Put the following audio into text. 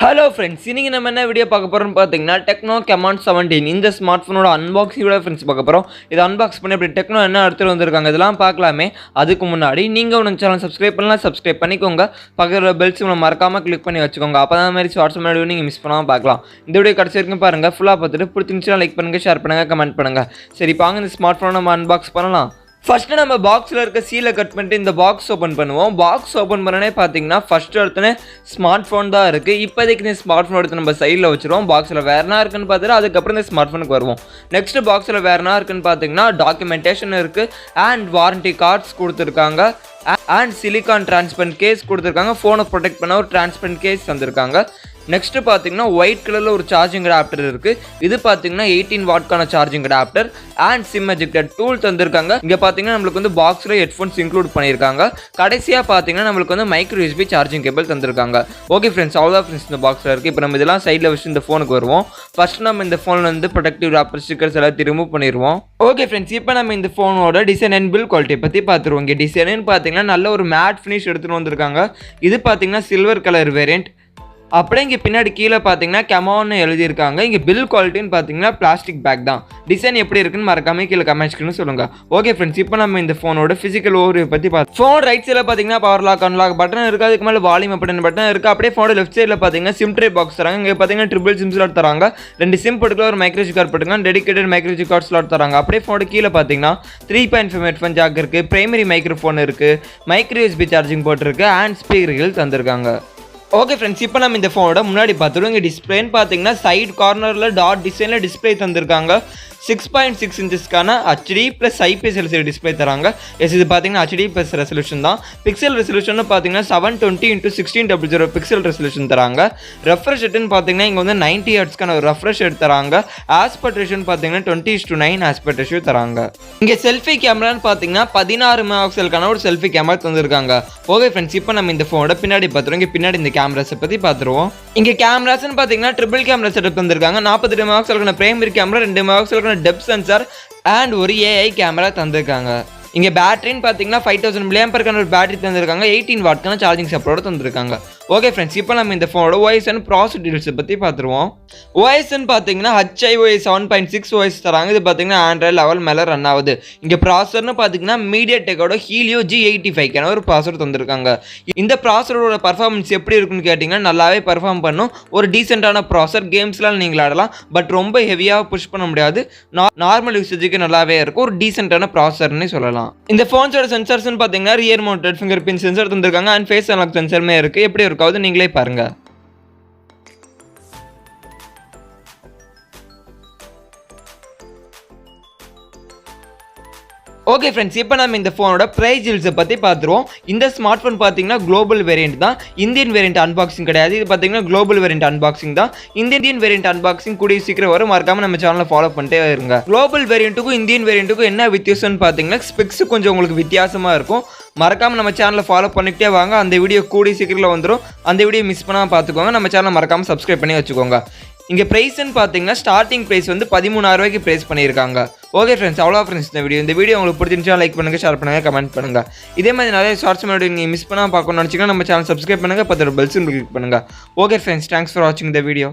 Hello friends, இன்னைக்கு நம்ம என்ன வீடியோ பார்க்க போறோம்னு பாத்தீங்கன்னா Tecno Camon 17 இந்த ஸ்மார்ட் போனோட அன்பாக்சிங் வீடியோ फ्रेंड्स பார்க்க போறோம். இத அன்பாக்ஸ் பண்ணி அப்படி Tecno என்ன எடுத்துட்டு வந்திருக்காங்க இதெல்லாம் பார்க்கலாமே. அதுக்கு முன்னாடி நீங்க நம்ம சேனல் சப்ஸ்கிரைப் பண்ணலாம் சப்ஸ்கிரைப் பண்ணிக்கோங்க. பக்கத்துல பெல் சிம்பலை மறக்காம கிளிக் பண்ணி வச்சுக்கோங்க. அப்பதான் இந்த மாதிரி ஷார்ட்ஸ் வீடியோ நீங்க மிஸ் பண்ணாம பார்க்கலாம். இந்த வீடியோ கடைசி வரைக்கும் பாருங்க. ஃபுல்லா பார்த்துட்டு பிடிச்சிருந்தா லைக் பண்ணுங்க, ஷேர் பண்ணுங்க, கமெண்ட் பண்ணுங்க. சரி பாங்க இந்த ஸ்மார்ட் போனை நம்ம அன்பாக்ஸ் பண்ணலாம். First நம்ம பாக்ஸ்ல இருக்க சீலை கட் பண்ணிட்டு இந்த பாக்ஸ் ஓபன் பண்ணுவோம். பாக்ஸ் ஓபன் பண்ணனே பாத்தீங்கன்னா ஃபர்ஸ்ட் எடுத்தனே ஸ்மார்ட் போன் தான் இருக்கு. இப்போதைக்கு இந்த ஸ்மார்ட் போன் எடுத்து நம்ம சைடுல வச்சிரோம். பாக்ஸ்ல வேற என்ன இருக்குன்னு பார்த்துட்டு அதுக்கு அப்புறம் இந்த ஸ்மார்ட் போனுக்கு வருவோம். நெக்ஸ்ட் பாக்ஸ்ல வேற என்ன இருக்குன்னு பாத்தீங்கன்னா டாக்குமெண்டேஷன் இருக்கு அண்ட் வாரண்டி கார்ட்ஸ் கொடுத்திருக்காங்க அண்ட் சிலிகான் டிரான்ஸ்பரண்ட் கேஸ் கொடுத்திருக்காங்க. போனை ப்ரொடெக்ட் பண்ண ஒரு டிரான்ஸ்பரண்ட் கேஸ் தந்திருக்காங்க. நெக்ஸ்ட் பாத்தீங்கன்னா ஒயிட் கலர்ல ஒரு சார்ஜிங் அடாப்டர் இருக்கு. இது பாத்தீங்கன்னா 18 வாட்கான charging adapter and SIM ejector tool தந்திருக்காங்க. இங்க பாத்தீங்கன்னா நமக்கு வந்து பாக்ஸ்ல ஹெட்ஃபோன்ஸ் இன்க்ளூட் பண்ணிருக்காங்க. கடைசியா பாத்தீங்கன்னா நமக்கு வந்து மைக்ரோ யூஎஸ்பி சார்ஜிங் கேபிள் தந்திருக்காங்க. ஓகே ஃப்ரெண்ட்ஸ், அவ்வளவுதான் ஃப்ரெண்ட்ஸ் இந்த பாக்ஸ்ல இருக்கு. இப்போ நம்ம இதெல்லாம் சைடுல வச்சு இந்த போனுக்கு வருவோம். ஃபர்ஸ்ட் நம்ம இந்த போன்ல வந்து ப்ரொடெக்டிவ் ராப்பர் ஸ்டிக்கர்ஸ் எல்லாம் ரிமூவ் பண்ணிடுவோம். ஓகே ஃப்ரெண்ட்ஸ், இப்போ நம்ம இந்த போனோட டிசைன் அண்ட் பில்ட் குவாலிட்டி பத்தி பாத்துருவோம். இங்க டிசைன் பாத்தீங்கன்னா நல்ல ஒரு மேட் ஃபினிஷ் எடுத்துட்டு வந்திருக்காங்க. இது பாத்தீங்கன்னா சில்வர் கலர் வேரியன்ட். அப்படியே இங்கே பின்னாடி கீழே பார்த்தீங்கன்னா கெமான்னு எழுதியிருக்காங்க. இங்கே பில் குவாலிட்டின்னு பார்த்தீங்கன்னா பிளாஸ்டிக் பேக் தான். டிசைன் எப்படி இருக்குன்னு மறக்காம கீழே கமெண்ட்ஸ்க்குன்னு சொல்லுங்க. ஓகே ஃப்ரெண்ட்ஸ், இப்போ நம்ம இந்த ஃபோனோட ஃபிசிக்கல் ஓவர்வியூ பற்றி பார்த்தோம். ஃபோன் ரைட் சைடில் பார்த்தீங்கன்னா பவர் லாக் அன்லாக் பட்டன் இருக்குது. அதுக்கு மேலே வால்யூம் பட்டன் இருக்குது. அப்படியே ஃபோனோட லெஃப்ட் சைடில் பார்த்தீங்கன்னா சிம் ட்ரே பாக்ஸ் தராங்க. இங்கே பார்த்தீங்கன்னா ட்ரிபிள் சிம் ஸ்லாட் தராங்க. 2 சிம் போட்டுக்கலாம், ஒரு மைக்ரோ கார்டு போட்டுக்கலாம், டெடிகேட்டட் மைக்ரோ கார்டு ஸ்லாட் தராங்க. அப்படியே ஃபோனோட கீழே பார்த்தீங்கன்னா 3.5 ஹெட்ஃபோன் ஜாக் இருக்குது, பிரைமரி மைக்ரோஃபோன் இருக்குது, மைக்ரோ யூஎஸ்பி சார்ஜிங் போட்டிருக்கு அண்ட் ஸ்பீக்கர்கள் தந்திருக்காங்க. ஓகே ஃப்ரெண்ட்ஸ், இப்போ நம்ம இந்த ஃபோனோட முன்னாடி பார்த்துருவோம். இங்கே டிஸ்பிளேன்னு பார்த்தீங்கன்னா சைட் கார்னரில் டாட் டிசைனில் டிஸ்பிளே தந்திருக்காங்க. 6.6 இன்ச்சஸ்க்கான HD plus IPS LCD display தராங்க. இது பார்த்தீங்கன்னா ஹெச்டி ப்ளஸ் ரெசல்யூஷன் தான். பிக்சல் ரெசல்யூஷன் பார்த்தீங்கன்னா 720x1600 பிக்சல் ரெசல்யூஷன் தராங்க. ரெஃப்ரெஷ் ரேட்னு பார்த்தீங்கன்னா இங்கே வந்து 90 ஹெர்ட்ஸ்க்கான ஒரு ரெஃப்ரெஷ் ரேட் தராங்க. ஆஸ்பெக்ட் ரேஷியோன்னு பார்த்தீங்கன்னா 20:9 ஆஸ்பெக்ட் ரேஷியோ தராங்க. இங்கே செல்ஃபி கேமரான்னு பார்த்தீங்கன்னா 16 மெகாபிக்சலுக்கான ஒரு செல்ஃபி கேமரா தந்திருக்காங்க. ஓகே ஃப்ரெண்ட்ஸ், இப்போ நம்ம இந்த ஃபோனோட பின்னாடி பார்த்துருவோம். இங்கே பின்னாடி இந்த கேமராஸை பற்றி பார்த்துருவோம். இங்கே கேமராஸ்ன்னு பார்த்தீங்கன்னா ட்ரிபிள் கேமரா செட்டப் தந்திருக்காங்க. 48 மெகாபிக்சலுக்கான பிரைமரி கேமரா, 2 மெகாபிக்சலுக்கான டெப்த் சென்சார் அண்ட் ஒரு ஏஐ கேமரா தந்திருக்காங்க. இங்கே பேட்டரின்னு பார்த்தீங்கன்னா 5000 mAh ஒரு பேட்டரி தந்திருக்காங்க. 18 வாட்கான சார்ஜிங் சப்போர்ட்டோட தந்திருக்காங்க. ஓகே ஃப்ரெண்ட்ஸ், இப்போ நம்ம இந்த ஃபோனோட OS அண்ட் ப்ராசஸர் டீடைல்ஸை பற்றி பார்த்துருவோம். OSன்னு பார்த்தீங்கன்னா iQOO 7.6 OS தராங்க. இது பார்த்தீங்கன்னா ஆண்ட்ராய்டு லெவல் மேலே ரன் ஆகுது. இங்கே ப்ராசஸர்னு பார்த்தீங்கன்னா மீடியாடெக்கோட ஹீலியோ G85 ஒரு ப்ராசஸர் தந்திருக்காங்க. இந்த ப்ராசஸரோட பர்ஃபார்மன்ஸ் எப்படி இருக்குன்னு கேட்டிங்கன்னா நல்லாவே பர்ஃபார்ம் பண்ணும். ஒரு டீசெண்டான ப்ராசஸர், கேம்ஸ்லாம் நீங்கள் விளாடலாம். பட் ரொம்ப ஹெவியாக புஷ் பண்ண முடியாது. நார்மல் யூசேஜுக்கு நல்லாவே இருக்கும். ஒரு டீசெண்டான ப்ராசஸர்னே சொல்லலாம். இந்த ஃபோன்ஸோட சென்சார்ஸ்னு பார்த்தீங்கன்னா ரியர் மவுண்டட் ஃபிங்கர் பின் சென்சார் தந்திருக்காங்க அண்ட் ஃபேஸ் அன்லாக் சென்சாருமே இருக்குது. எப்படி இருக்காது நீங்களே பாருங்க. ஓகே ஃப்ரெண்ட்ஸ், இப்போ நம்ம இந்த ஃபோனோட ப்ரைஸ் டீல்ஸை பற்றி பார்த்துருவோம். இந்த ஸ்மார்ட் ஃபோன் பார்த்தீங்கன்னா குளோபல் வேரியன்ட் தான், இந்தியன் வேரியன்ட் அன்பாக்சிங் கிடையாது. இது பார்த்தீங்கன்னா குளோபல் வேரியன்ட் அன்பாக்சிங் தான். இந்தியன் வேரியன்ட் அன்பாக்சிங் கூடிய சீக்கிரம் வரும். மறக்காம நம்ம சேனலை ஃபாலோ பண்ணிட்டே இருங்க. குளோபல் வேரியண்ட்டுக்கும் இந்தியன் வேரியண்ட்டுக்கும் என்ன வித்தியாசம்னு பார்த்தீங்கன்னா ஸ்பெக்ஸ் கொஞ்சம் உங்களுக்கு வித்தியாசமாக இருக்கும். மறக்காம நம்ம சேனலை ஃபாலோ பண்ணிக்கிட்டே வாங்க. அந்த வீடியோ கூடிய சீக்கிரம் வந்துடும். அந்த வீடியோ மிஸ் பண்ணாமல் பார்த்துக்கோங்க. நம்ம சேனலை மறக்காம சப்ஸ்கிரைப் பண்ணி வச்சுக்கோங்க. இங்கே ப்ரைஸ்ன்னு பார்த்தீங்கன்னா ஸ்டார்டிங் ப்ரைஸ் வந்து 13,000 ரூபாய்க்கு ப்ரைஸ் பண்ணியிருக்காங்க. ஓகே ஃப்ரெண்ட்ஸ், அவ்வளோ ஃப்ரெண்ட்ஸ் இந்த வீடியோ உங்களுக்கு பிடிச்சிருந்துச்சா லைக் பண்ணுங்கள், ஷேர் பண்ணுங்கள், கமெண்ட் பண்ணுங்கள். இதே மாதிரி நிறைய ஷார்ட்ஸ் வீடியோ நீங்கள் மிஸ் பண்ணாமல் பார்க்கணும்னு நினச்சிங்கன்னா நம்ம சேனல் சப்ஸ்கிரைப் பண்ணுங்கள், பக்கத்துல பெல் சிம்பல் கிளிக் பண்ணுங்கள். ஓகே ஃப்ரெண்ட்ஸ், தேங்க்ஸ் ஃபார் வாட்சிங் த வீடியோ.